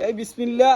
এই বিসমিল্লাহ।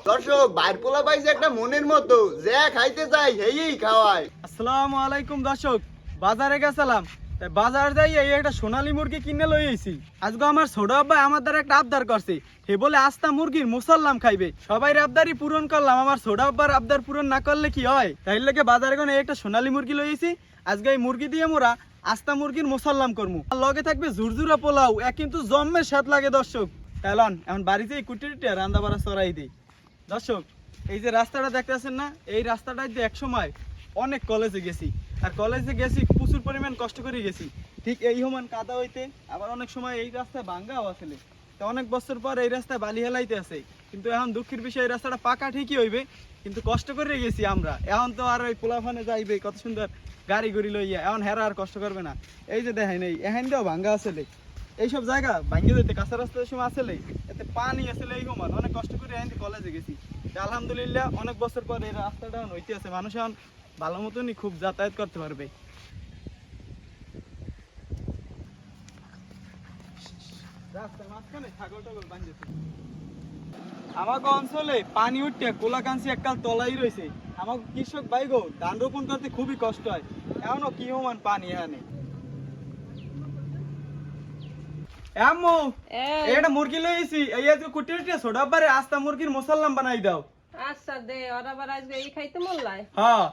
দর্শক বাইর পোলা পাইছে একটা মনের মতো যে খাইতে চাই হেই খাওয়ায়। আসসালামু আলাইকুম দর্শক, বাজারে গেছিলাম, তাই বাজার যাই এই একটা সোনালী মুরগি কিনে লই আইছি। আজকে আমার ছোট আব্বা আমার দ্বারা একটা আবদার করছে, হে বলে আস্তা মুরগির মুসাল্লাম খাইবে। সবাই আবদারই পূরণ করলাম, আমার ছোট আব্বার আবদার পূরণ না করলে কি হয়? তাই লেগে বাজারে গনে একটা সোনালী মুরগি লই আইছি। আজকে এই মুরগি দিয়ে মোরা আস্তা মুরগির মুসাল্লাম করবো, আর লগে থাকবে ঝুরঝুরা পোলাও, কিন্তু জম্মের স্বাদ লাগে দর্শক। তাইলন এখন বাড়িতে এই কুটিটা রান্না বাড়া চড়াই দিই। দর্শক, এই যে রাস্তাটা দেখতেছেন না, এই রাস্তাটায় যে এক সময় অনেক কলেজে গেছি, আর কলেজে গেছি প্রচুর পরিমাণ কষ্ট করে গেছি। ঠিক এই সমান কাদা হইতে, আবার অনেক সময় এই রাস্তায় ভাঙ্গাও আসলে। তো অনেক বছর পর এই রাস্তায় বালি হেলাইতে আছে, কিন্তু এখন দুঃখের বিষয় এই রাস্তাটা পাকা ঠিকই হইবে, কিন্তু কষ্ট করে গেছি আমরা। এখন তো আর ওই পোলাফানে যাইবে কত সুন্দর গাড়ি গড়ি লইয়া, এখন হেরা আর কষ্ট করবে না। এই যে দেখেন এই এখান দিয়েও ভাঙ্গা আসলে, এইসব জায়গা ভাঙ্গে যেতে কাঁচা রাস্তার সময় আসলে এতে পানি আসলে এই সমান অনেক কষ্ট করে এখান কলেজে গেছি। আলহামদুলিল্লাহ অনেক বছর পর এই রাস্তাটা হইতে আছে, মানুষ এখন ভালো মতনই খুব যাতায়াত করতে পারবে। আমাকে অঞ্চলে পানি উঠতে কোলাকাঞ্চি এককাল তলাই রয়েছে। আমার কৃষক ভাই গো ধান রোপণ করতে খুবই কষ্ট হয়, এখনো কি সমান পানি এখানে। আম্মু এটা মুরগি লইছি, এই যে কুটিতে ছোট বারে আস্তা মুরগির মুসাল্লাম বানাই দাও। আচ্ছা দে, ওরা আবার আজকে এই খাইতে মল্লাই। হ্যাঁ,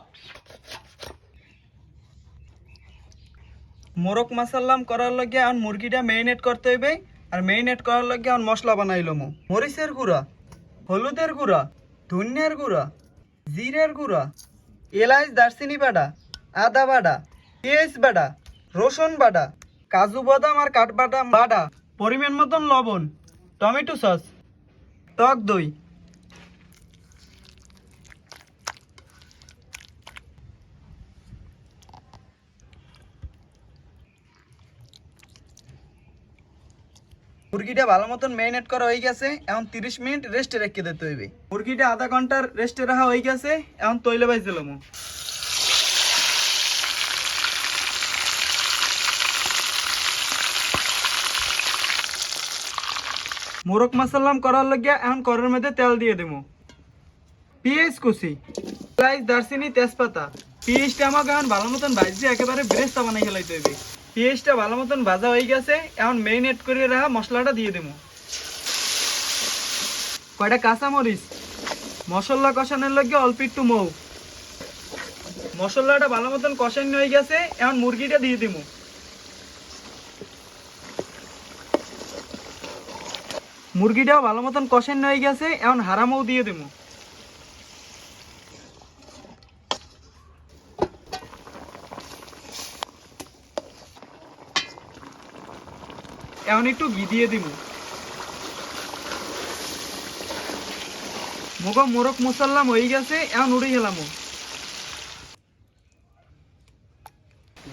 মোরগ মাসাল্লাম করার লগে এখন মুরগিটা মেরিনেট করতে হইবে, আর মেরিনেট করার লগে এখন মশলা বানাইলো মরিচের গুঁড়া, হলুদের গুঁড়া, ধনিয়ার গুঁড়া, জিরের গুঁড়া, এলাচ দারচিনি বাটা, আদা বাটা, পেঁয়াজ বাটা, রসুন বাটা, কাজু বাদাম আর কাঠবাদাম বাটা, পরিমাণ মতন লবণ, টমেটো সস, টক দই। মুরগিটা ভালো মতন ম্যারিনেট করা হয়ে গেছে, এখন 30 মিনিট রেস্টে রেখে দিতে হইবে। মুরগিটা আধা ঘন্টার রেস্টে রাখা হয়ে গেছে, এখন তৈলে বাইজ দিলাম। মোরগ মাসাল্লাম করার লাগিয়া এখন কড়াইয়ের মধ্যে তেল দিয়ে দেবো। পেঁয়াজ কুচি, এলাচ দারচিনি তেজপাতা, পেঁয়াজটা আমাকে এখন ভালো মতন ভাজি একেবারে ব্রেস্তা বানাই ফেলাইতে হইবে। পেঁয়াজটা ভালো মতন ভাজা হয়ে গেছে, এখন মেরিনেট করে রাখা মশলাটা দিয়ে দেবো। কয়টা কাঁচামরিচ, মশলা কষানোর লগে অল্প একটু মৌ। মশলাটা ভালো মতন কষানো হয়ে গেছে, এখন মুরগিটা দিয়ে দেবো। মুরগিটাও ভালো মতন কষানো হয়ে গেছে, এখন হারা মৌ দিয়ে দেবো। এখন একটু ঘি দিয়ে দিব। মোরগ মশাল্লাম হয়ে গেছে, এখন উড়ে গেলাম।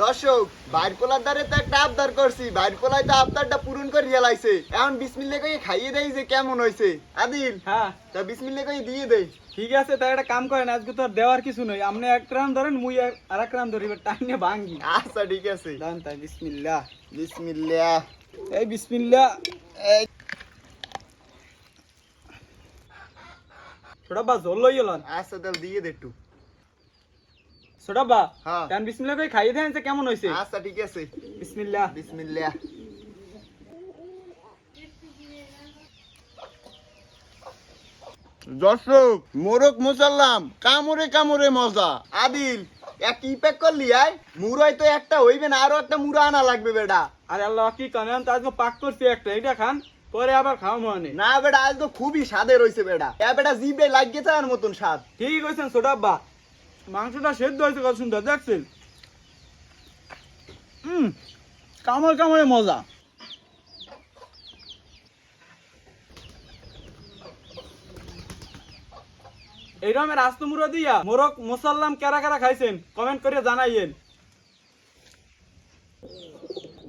দর্শক বাইর পোলার দ্বারে তো একটা আবদার করছি, বাইর পোলাই তো আবদারটা পূরণ করে হেলাইছে। এখন বিসমিল্লাহ কই খাইয়ে দেই যে কেমন হইছে। আদিল হ্যাঁ, তা বিসমিল্লাহ কই দিয়ে দেই। ঠিক আছে, তাই একটা কাম করেন, আজকে তো আর দেওয়ার কিছু নয়, আপনি এক রান ধরেন, মুই আর এক রান ধরি, টাইনে ভাঙ্গি। আচ্ছা ঠিক আছে, জান তাই বিসমিল্লাহ। বিসমিল্লাহ। এই বিসমিল্লাহ। এই ছোটাব্বা জল লই এলেন। আচ্ছা তাহলে দিয়ে দে একটু। ছোটাব্বা হ্যাঁ, কারণ বিসমিল্লাহ কই খাইয়ে দেন যে কেমন হইছে। আচ্ছা ঠিক আছে, বিসমিল্লাহ। বিসমিল্লাহ। দর্শক মোরগ মুসাল্লাম কামড়ে কামড়ে মজা। আদিল এক কি প্যাক করলি আয়? মুরাই তো একটা হইবে না, আরো একটা মুরা আনা লাগবে বেটা। আরে আল্লাহ কি কানেন, তো আজকে পাক করছি একটা, এটা খান পরে আবার খাওয়া মনে। না বেটা আজ তো খুবই স্বাদের হইছে বেটা, এ বেটা জিভে লাগিয়েছে আর মতন স্বাদ। ঠিক কইছেন ছোটাব্বা, মাংসটা সেদ্ধ হয়েছে কত সুন্দর দেখছেন। কামড় কামড়ে মজা। এইরকমের আস্ত মুড়ো দিয়া মোরগ মুসাল্লাম কারা কারা খাইছেন কমেন্ট করে জানাইয়েন।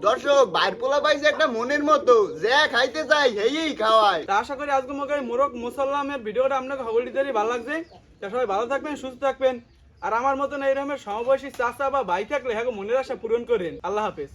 দর্শক বাইর পোলা পাইছে একটা মনের মতো যে খাইতে চাই হেই খাওয়ায়। তা আশা করি আজকে মগে মোরগ মুসাল্লামের ভিডিওটা আপনাকে সকলেরই ভালো লাগছে। তা সবাই ভালো থাকবেন, সুস্থ থাকবেন, আর আমার মতন এইরকমের সমবয়সী চাচা বা ভাই থাকলে হ্যাঁ মনের আশা পূরণ করেন। আল্লাহ হাফেজ।